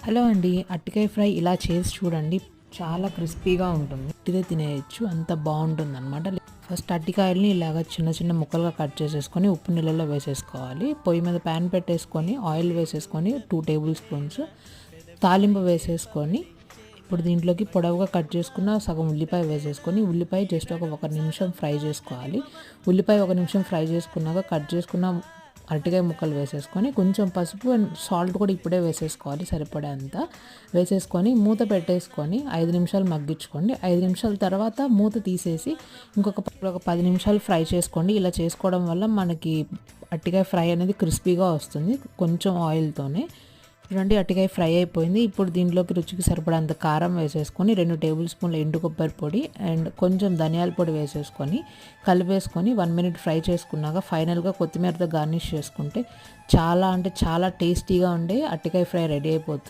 Hello అండి. అరటికాయ fry ఇలా చేసి చూడండి. చాలా క్రిస్పీగా ఉంటుంది. ఇదే తినేయొచ్చు. అంత బావుంటుందనమాట. ఫస్ట్ అరటికాయలని ఇలాగ చిన్న చిన్న ముక్కలుగా కట్ చేసేసుకొని ఉప్పు నీళ్ళలో వేసేసుకోవాలి. పొయ్యి మీద ప్యాన్ పెట్టేసుకొని ఆయిల్ వేసేసుకొని 2 టేబుల్ స్పూన్స్ తాలింపు వేసేసుకొని ఇప్పుడు దీంట్లోకి పొడవుగా కట్ చేసుకున్న సగం ఉల్లిపాయ వేసేసుకొని ఉల్లిపాయ జస్ట్ ఒక నిమిషం ఫ్రై చేసుకోవాలి. ఉల్లిపాయ 1 నిమిషం ఫ్రై చేసుకున్నాక కట్ చేసుకున్న అరటికాయ ముక్కలు వేసేసుకొని కొంచెం పసుపు అండ్ సాల్ట్ కూడా ఇప్పుడే వేసేసుకోవాలి సరిపడేంత వేసేసుకొని మూత పెట్టేసుకొని 5 నిమిషాలు మగ్గించుకోండి. 5 నిమిషాల తర్వాత మూత తీసేసి ఒక 10 నిమిషాలు ఫ్రై చేసుకోండి. ఇలా చేసుకోవడం వల్ల మనకి అరటికాయ ఫ్రై అనేది క్రిస్పీగా వస్తుంది కొంచెం ఆయిల్తోనే. చూడండి అరటికాయ ఫ్రై అయిపోయింది. ఇప్పుడు దీంట్లోకి రుచికి సరిపడంత కారం వేసేసుకొని 2 టేబుల్ స్పూన్ల ఎండు కొబ్బరి పొడి అండ్ కొంచెం ధనియాల పొడి వేసేసుకొని కలిపేసుకొని 1 మినిట్ ఫ్రై చేసుకున్నాక ఫైనల్గా కొత్తిమీరతో గార్నిష్ చేసుకుంటే చాలా అంటే చాలా టేస్టీగా ఉండే అరటికాయ ఫ్రై రెడీ అయిపోతుంది.